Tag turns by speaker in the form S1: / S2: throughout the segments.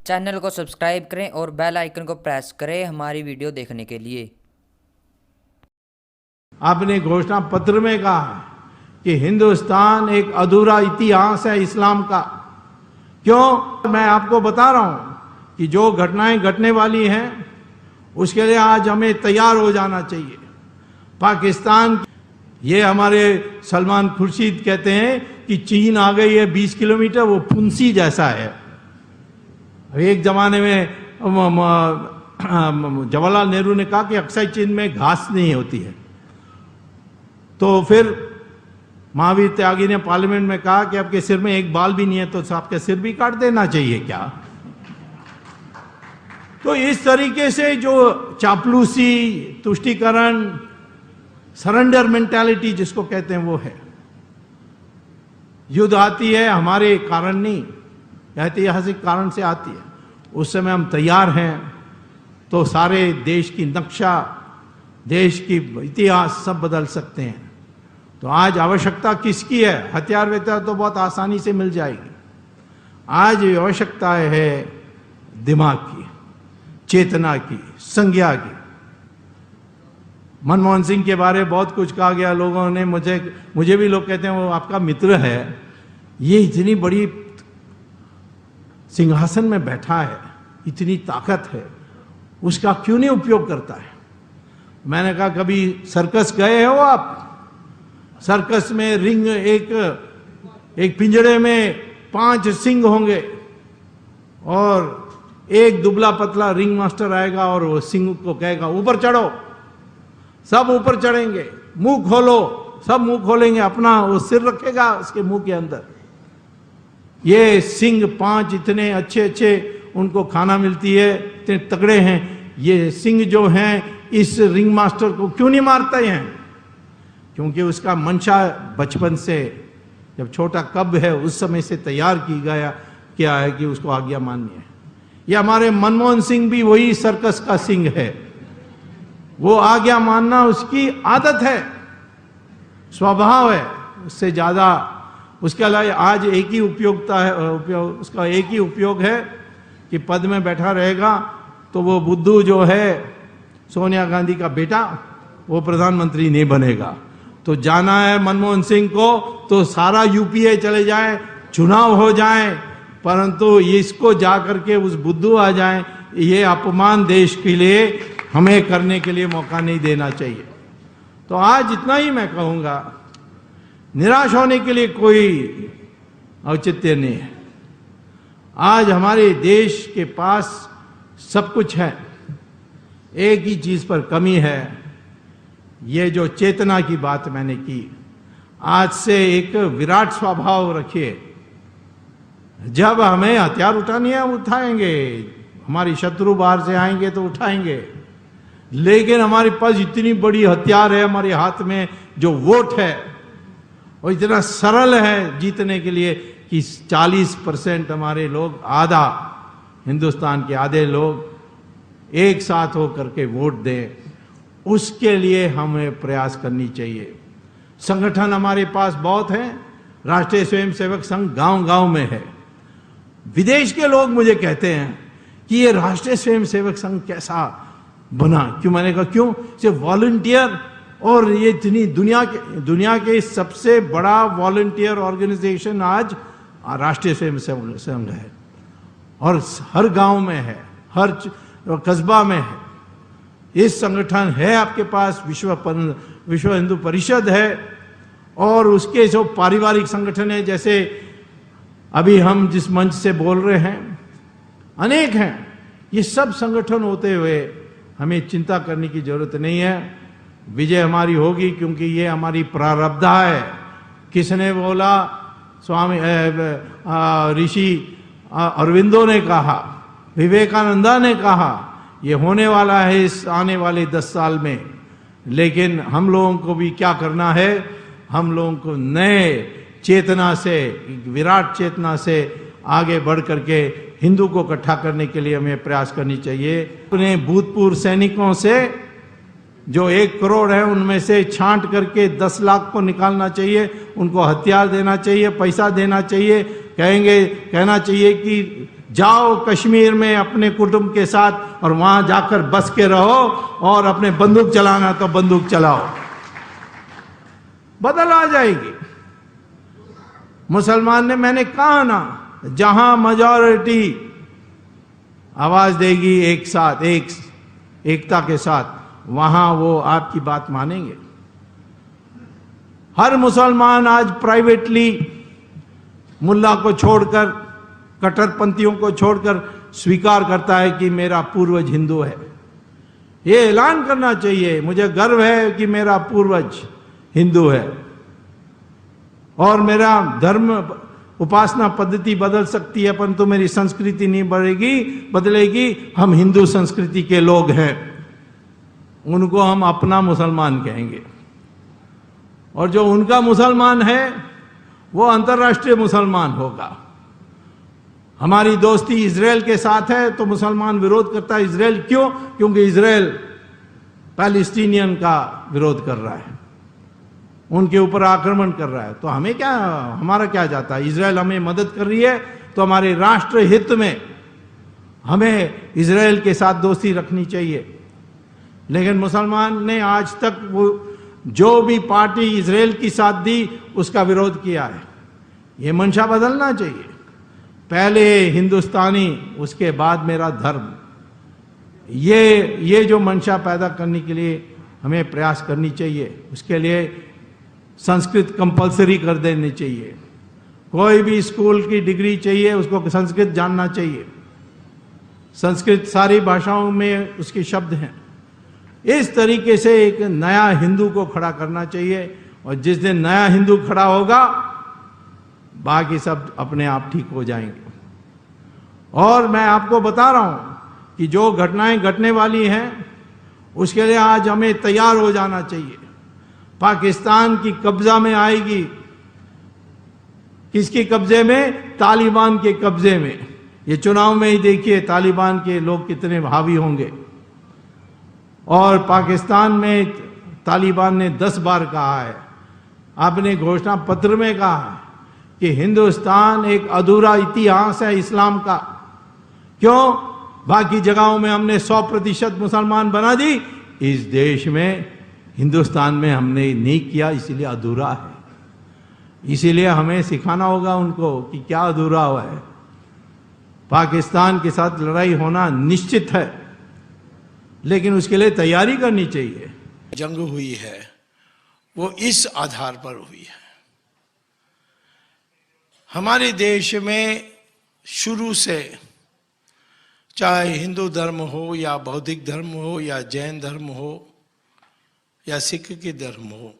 S1: Channel को subscribe करें और बेल आइकन को प्रेस करें हमारी वीडियो देखने के लिए।
S2: आपने घोषणा पत्र में कहा कि हिंदुस्तान एक अधूरा इतिहास है इस्लाम का। क्यों? मैं आपको बता रहा हूं कि जो घटनाएं घटने वाली हैं उसके लिए आज हमें तैयार हो जाना चाहिए। पाकिस्तान, ये हमारे सलमान खुर्शीद कहते हैं कि चीन आ गई है 20 किलोमीटर, वो फुंसी जैसा है। एक जमाने में जवाहरलाल नेहरू ने कहा कि अक्सर चीन में घास नहीं होती है, तो फिर महावीर त्यागी ने पार्लियामेंट में कहा कि आपके सिर में एक बाल भी नहीं है तो आपके सिर भी काट देना चाहिए क्या? तो इस तरीके से जो चापलूसी, तुष्टीकरण, सरेंडर मेंटालिटी जिसको कहते हैं वो है। युद्ध आती है हमारे कारण नहीं, ऐतिहासिक कारण से आती है। उस समय हम तैयार हैं तो सारे देश की नक्शा, देश की इतिहास सब बदल सकते हैं। तो आज आवश्यकता किसकी है? हथियार व्यथियार तो बहुत आसानी से मिल जाएगी। आज आवश्यकता है दिमाग की, चेतना की, संज्ञा की। मनमोहन सिंह के बारे में बहुत कुछ कहा गया, लोगों ने मुझे भी लोग कहते हैं वो आपका मित्र है, ये इतनी बड़ी सिंहासन में बैठा है, इतनी ताकत है, उसका क्यों नहीं उपयोग करता है? मैंने कहा कभी सर्कस गए हो आप? सर्कस में रिंग, एक पिंजड़े में 5 सिंह होंगे और एक दुबला पतला रिंग मास्टर आएगा और वो सिंह को कहेगा ऊपर चढ़ो, सब ऊपर चढ़ेंगे, मुंह खोलो, सब मुंह खोलेंगे, अपना वो सिर रखेगा उसके मुंह के अंदर। ये सिंह 5 इतने अच्छे अच्छे उनको खाना मिलती है, इतने तगड़े हैं। ये सिंह जो हैं इस रिंग मास्टर को क्यों नहीं मारते हैं? क्योंकि उसका मंशा बचपन से, जब छोटा कब है उस समय से तैयार की गया क्या है कि उसको आज्ञा माननी है। ये हमारे मनमोहन सिंह भी वही सर्कस का सिंह है, वो आज्ञा मानना उसकी आदत है, स्वभाव है, उससे ज्यादा उसके अलावा आज एक ही उपयोगिता है, उसका एक ही उपयोग है कि पद में बैठा रहेगा तो वो बुद्धू जो है सोनिया गांधी का बेटा, वो प्रधानमंत्री नहीं बनेगा। तो जाना है मनमोहन सिंह को तो सारा यूपीए चले जाए, चुनाव हो जाए, परंतु इसको जाकर के उस बुद्धू आ जाए, ये अपमान देश के लिए हमें करने के लिए मौका नहीं देना चाहिए। तो आज इतना ही मैं कहूंगा, निराश होने के लिए कोई औचित्य नहीं है। आज हमारे देश के पास सब कुछ है, एक ही चीज पर कमी है, ये जो चेतना की बात मैंने की। आज से एक विराट स्वभाव रखिए, जब हमें हथियार उठानी है हम उठाएंगे, हमारी शत्रु बाहर से आएंगे तो उठाएंगे, लेकिन हमारे पास इतनी बड़ी हथियार है हमारे हाथ में, जो वोट है वो इतना सरल है जीतने के लिए कि 40% हमारे लोग, आधा हिंदुस्तान के आधे लोग एक साथ होकर के वोट दें। उसके लिए हमें प्रयास करनी चाहिए। संगठन हमारे पास बहुत है, राष्ट्रीय स्वयंसेवक संघ गांव-गांव में है। विदेश के लोग मुझे कहते हैं कि ये राष्ट्रीय स्वयंसेवक संघ कैसा बना? क्यों? मैंने कहा क्यों? सिर्फ वॉलंटियर, और ये इतनी दुनिया के सबसे बड़ा वॉलंटियर ऑर्गेनाइजेशन आज राष्ट्रीय स्वयंसेवक संघ है, और हर गांव में है, हर कस्बा में है। इस संगठन है आपके पास, विश्व हिंदू परिषद है, और उसके जो पारिवारिक संगठन है, जैसे अभी हम जिस मंच से बोल रहे हैं, अनेक हैं। ये सब संगठन होते हुए हमें चिंता करने की जरूरत नहीं है। विजय हमारी होगी, क्योंकि ये हमारी प्रारब्धा है। किसने बोला? स्वामी ऋषि अरविंदो ने कहा, विवेकानंदा ने कहा, ये होने वाला है इस आने वाले 10 साल में। लेकिन हम लोगों को भी क्या करना है? हम लोगों को नए चेतना से, विराट चेतना से आगे बढ़ करके हिंदू को इकट्ठा करने के लिए हमें प्रयास करनी चाहिए। अपने भूतपूर्व सैनिकों से जो 1 करोड़ है उनमें से छांट करके 10 लाख को निकालना चाहिए, उनको हथियार देना चाहिए, पैसा देना चाहिए, कहना चाहिए कि जाओ कश्मीर में अपने कुटुंब के साथ और वहां जाकर बस के रहो और अपने बंदूक चलाना तो बंदूक चलाओ, बदल आ जाएगी। मुसलमान ने, मैंने कहा ना, जहां मेजॉरिटी आवाज देगी एक साथ, एकता के साथ, वहां वो आपकी बात मानेंगे। हर मुसलमान आज प्राइवेटली मुल्ला को छोड़कर, कट्टरपंथियों को छोड़कर स्वीकार करता है कि मेरा पूर्वज हिंदू है। ये ऐलान करना चाहिए, मुझे गर्व है कि मेरा पूर्वज हिंदू है और मेरा धर्म उपासना पद्धति बदल सकती है परंतु मेरी संस्कृति नहीं बदलेगी। हम हिंदू संस्कृति के लोग हैं, उनको हम अपना मुसलमान कहेंगे और जो उनका मुसलमान है वो अंतर्राष्ट्रीय मुसलमान होगा। हमारी दोस्ती इजराइल के साथ है तो मुसलमान विरोध करता है। इजराइल क्यों? क्योंकि इजराइल पैलेस्टीनियन का विरोध कर रहा है, उनके ऊपर आक्रमण कर रहा है। तो हमें क्या, हमारा क्या जाता है? इजराइल हमें मदद कर रही है तो हमारे राष्ट्र हित में हमें इजराइल के साथ दोस्ती रखनी चाहिए। लेकिन मुसलमान ने आज तक वो जो भी पार्टी इजराइल की साथ दी उसका विरोध किया है। ये मंशा बदलना चाहिए, पहले हिंदुस्तानी उसके बाद मेरा धर्म। ये जो मंशा पैदा करने के लिए हमें प्रयास करनी चाहिए। उसके लिए संस्कृत कंपलसरी कर देनी चाहिए। कोई भी स्कूल की डिग्री चाहिए उसको संस्कृत जानना चाहिए। संस्कृत सारी भाषाओं में उसके शब्द हैं। इस तरीके से एक नया हिंदू को खड़ा करना चाहिए और जिस दिन नया हिंदू खड़ा होगा बाकी सब अपने आप ठीक हो जाएंगे। और मैं आपको बता रहा हूं कि जो घटनाएं घटने वाली हैं उसके लिए आज हमें तैयार हो जाना चाहिए। पाकिस्तान की कब्जा में आएगी। किसके कब्जे में? तालिबान के कब्जे में। ये चुनाव में ही देखिए तालिबान के लोग कितने हावी होंगे। और पाकिस्तान में तालिबान ने 10 बार कहा है, आपने घोषणा पत्र में कहा है कि हिंदुस्तान एक अधूरा इतिहास है इस्लाम का। क्यों? बाकी जगहों में हमने 100% मुसलमान बना दी, इस देश में हिंदुस्तान में हमने नहीं किया, इसीलिए अधूरा है। इसीलिए हमें सिखाना होगा उनको कि क्या अधूरा हुआ है। पाकिस्तान के साथ लड़ाई होना निश्चित है लेकिन उसके लिए तैयारी करनी चाहिए।
S3: जंग हुई है वो इस आधार पर हुई है। हमारे देश में शुरू से चाहे हिंदू धर्म हो या बौद्धिक धर्म हो या जैन धर्म हो या सिख के धर्म हो,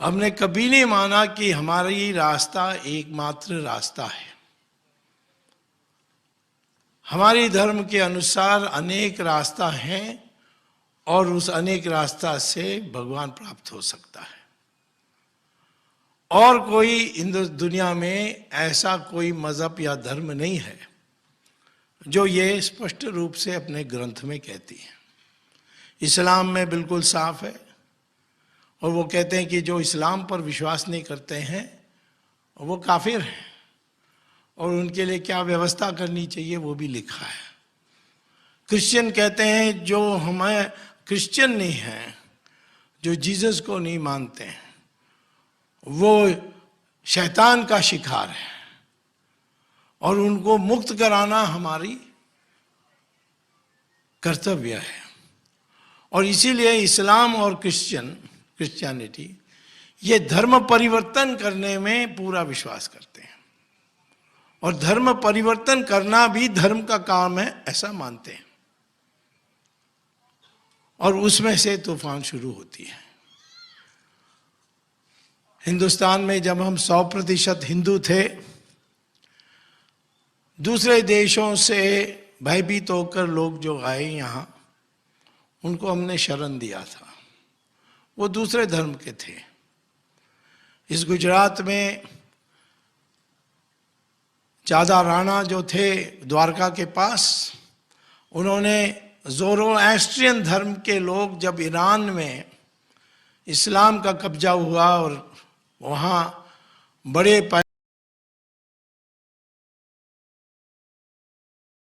S3: हमने कभी नहीं माना कि हमारी रास्ता एकमात्र रास्ता है। हमारे धर्म के अनुसार अनेक रास्ता हैं और उस अनेक रास्ता से भगवान प्राप्त हो सकता है। और कोई दुनिया में ऐसा कोई मजहब या धर्म नहीं है जो ये स्पष्ट रूप से अपने ग्रंथ में कहती है। इस्लाम में बिल्कुल साफ है और वो कहते हैं कि जो इस्लाम पर विश्वास नहीं करते हैं वो काफिर हैं और उनके लिए क्या व्यवस्था करनी चाहिए वो भी लिखा है। क्रिश्चियन कहते हैं जो हमें क्रिश्चियन नहीं हैं, जो जीसस को नहीं मानते हैं, वो शैतान का शिकार है और उनको मुक्त कराना हमारी कर्तव्य है। और इसीलिए इस्लाम और क्रिश्चियनिटी ये धर्म परिवर्तन करने में पूरा विश्वास करते हैं और धर्म परिवर्तन करना भी धर्म का काम है ऐसा मानते हैं। और उसमें से तूफान शुरू होती है। हिंदुस्तान में जब हम 100% हिंदू थे, दूसरे देशों से भयभीत होकर लोग जो आए यहाँ, उनको हमने शरण दिया था। वो दूसरे धर्म के थे। इस गुजरात में चादा राणा जो थे द्वारका के पास, उन्होंने ज़ोरोएस्ट्रियन धर्म के लोग जब ईरान में इस्लाम का कब्जा हुआ और वहाँ बड़े